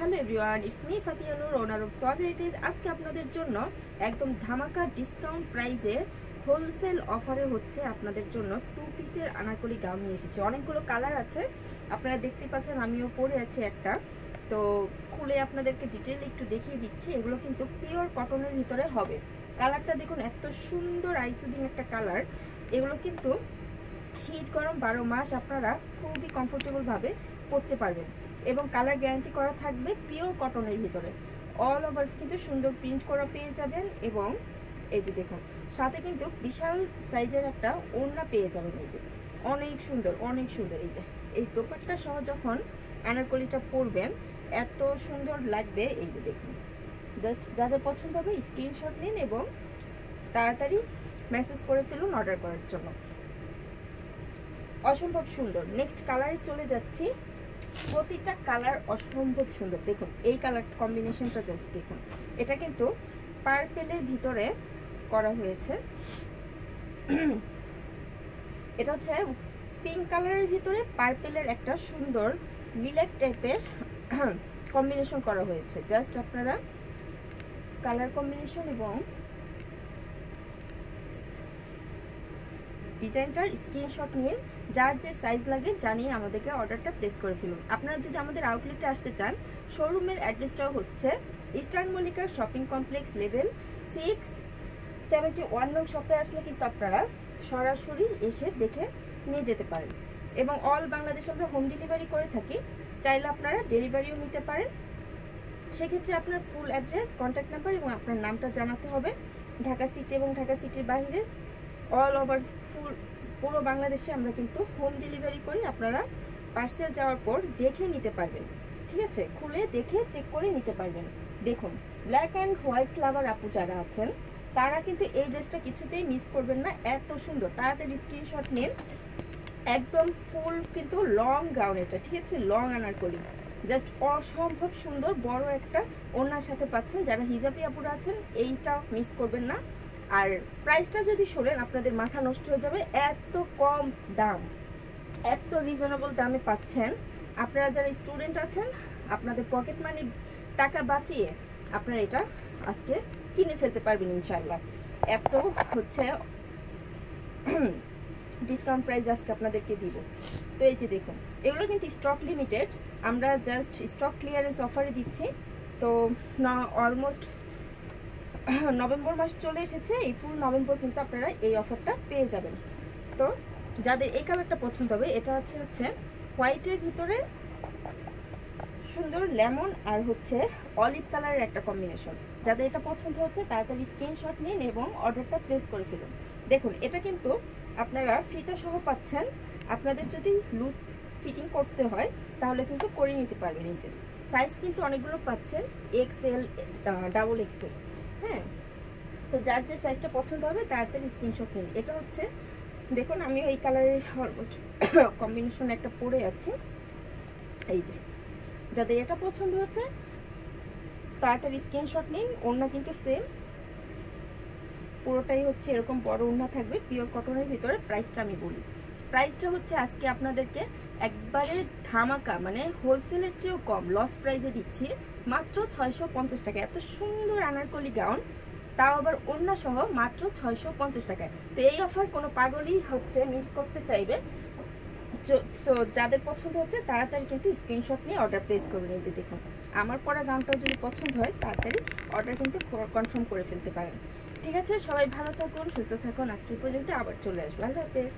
Hello everyone, it's me Fatiya Noor, owner of swag heritage. আজকে আপনাদের জন্য একদম ধামাকা ডিসকাউন্ট প্রাইসে হোলসেল অফারে হচ্ছে আপনাদের জন্য 2 পিসের আনারকলি গাউন নিয়ে এসেছি। অনেকগুলো কালার আছে, আপনারা দেখতে পাচ্ছেন, আমিও পরে আছি একটা। তো খুলে আপনাদেরকে ডিটেইল একটু দেখিয়ে দিচ্ছি। এগুলো কিন্তু পিওর কটনের ভিতরে হবে। কালারটা দেখুন, এত সুন্দর আইসুদিন একটা কালার। এগুলো কিন্তু শীত গরম 12 মাস আপনারা খুবই কমফোর্টেবলভাবে পরতে পারবেন এবং কালার গ্যারান্টি করা থাকবে পিওর কটনের ভিতরে। অল ওভার কিন্তু সুন্দর প্রিন্ট করা পেয়ে যাবেন এবং এই যে দেখুন সাথে কিন্তু বিশাল সাইজের একটা ওড়না পেয়ে যাবেন। এই যে অনেক সুন্দর অনেক সুন্দর। এই যে এই দোপাট্টা সহ যখন আনারকলিটা পরবেন এত সুন্দর লাগবে। এই যে দেখুন, জাস্ট যাদের পছন্দ হবে স্ক্রিনশট নিন এবং তাড়াতাড়ি মেসেজ করে ফেলুন অর্ডার করার জন্য। অসম্ভব সুন্দর। নেক্সট কালারে চলে যাচ্ছি। প্রতিটা কালার অসম্ভব সুন্দর। দেখুন এই কালার কম্বিনেশনটা জাস্ট দেখুন। এটা কিন্তু পার্পেলের ভিতরে করা হয়েছে। এটা হচ্ছে পিঙ্ক কালারের ভিতরে পার্পেলের একটা সুন্দর লিলাক টাইপের কম্বিনেশন করা হয়েছে। জাস্ট আপনারা কালার কম্বিনেশন এবং ডিজাইনটার স্ক্রিনশট নিয়ে যার যে সাইজ লাগে জানিয়ে আমাদেরকে অর্ডারটা প্লেস করে ফেলুন। আপনারা যদি আমাদের আউটলেটে আসতে চান, শোরুমের অ্যাড্রেসটাও হচ্ছে eastern Mallika shopping complex level 671 নং শপে আসলে কিন্তু আপনারা সরাসরি এসে দেখে নিয়ে যেতে পারেন এবং অল বাংলাদেশ আমরা হোম ডেলিভারি করে থাকি। চাইলে আপনারা ডেলিভারিও নিতে পারেন। সেক্ষেত্রে আপনার ফুল অ্যাড্রেস, কন্ট্যাক্ট নাম্বার এবং আপনার নামটা জানাতে হবে। ঢাকা সিটি এবং ঢাকা সিটির বাইরে অল ওভার পুরো বাংলাদেশে আমরা কিন্তু হোম ডেলিভারি করি। আপনারা পার্সেল যাওয়ার পর দেখে নিতে পারবেন, ঠিক আছে? খুলে দেখে চেক করে নিতে পারবেন। দেখুন ব্ল্যাক অ্যান্ড হোয়াইট লাভার আপু যারা আছেন তারা কিন্তু এই ড্রেসটা কিছুতেই মিস করবেন না, এত সুন্দর। তাড়াতাড়ি স্ক্রিনশট নিন। একদম ফুল কিন্তু লং গাউন এটা, ঠিক আছে? লং আনারকলি, জাস্ট অসম্ভব সুন্দর। বড় একটা ওড়নার সাথে পাচ্ছেন। যারা হিজাবি আপুরা আছেন এইটা মিস করবেন না। আর প্রাইসটা যদি শোনেন আপনাদের মাথা নষ্ট হয়ে যাবে। এত কম দাম, এত রিজনেবল দামে পাচ্ছেন। আপনারা যারা স্টুডেন্ট আছেন আপনাদের পকেট মানি টাকা বাঁচিয়ে আপনারা এটা আজকে কিনে ফেলতে পারবেন ইনশাল্লাহ। এত হচ্ছে ডিসকাউন্ট প্রাইস আজকে আপনাদেরকে দিব। তো এই যে দেখুন এগুলো কিন্তু স্টক লিমিটেড, আমরা জাস্ট স্টক ক্লিয়ারেন্স অফারে দিচ্ছি। তো অলমোস্ট নভেম্বর মাস চলে এসেছে। এই ফুল নভেম্বর কিন্তু আপনারা এই অফারটা পেয়ে যাবেন। তো যাদের এই কালারটা পছন্দ হবে, এটা হচ্ছে হোয়াইটের ভিতরে সুন্দর লেমন আর হচ্ছে অলিভ কালারের একটা কম্বিনেশন। যাদের এটা পছন্দ হচ্ছে তাড়াতাড়ি স্ক্রিনশট নিন এবং অর্ডারটা প্লেস করে ফেলুন। দেখুন এটা কিন্তু আপনারা ফিতা সহ পাচ্ছেন। আপনাদের যদি লুজ ফিটিং করতে হয় তাহলে কিন্তু করে নিতে পারবেন। এই যে সাইজ কিন্তু অনেকগুলো পাচ্ছেন, এক্সএল, ডাবল এক্সএল। হ্যাঁ, তো যার যে সাইজটা পছন্দ হবে তাড়াতাড়ি স্ক্রিনশট নিন। এটা হচ্ছে দেখুন আমি এই কালারের অলমোস্ট কম্বিনেশন একটা পরে আছি। এই যে যাদের এটা পছন্দ হচ্ছে তাড়াতাড়ি স্ক্রিনশট নিন। ওড়না কিন্তু সেম, পুরোটাই হচ্ছে এরকম বড় ওড়না থাকবে পিওর কটনের ভিতরে। প্রাইসটা আমি বলি, প্রাইসটা হচ্ছে আজকে আপনাদেরকে একবারে ধামাকা, মানে হোলসেলের চেয়েও কম লস প্রাইসে দিচ্ছি মাত্র 650 টাকা। এত সুন্দর আনারকলি গাউন, তাও আবার ওড়না সহ মাত্র 650 টাকায়। তো এই অফার কোনো পাগলই হচ্ছে মিস করতে চাইবে। তো যাদের পছন্দ হচ্ছে তাড়াতাড়ি কিন্তু স্ক্রিনশট নিয়ে অর্ডার প্লেস করুন। এই যে দেখুন আমার পরা গাউনটাও যদি পছন্দ হয় তাড়াতাড়ি অর্ডার কিন্তু কনফার্ম করে ফেলতে পারেন। ঠিক আছে, সবাই ভালো থাকুন, সুস্থ থাকুন। আজকে পর্যন্ত আবার চলে আসবো। আল্লাহ হাফেজ।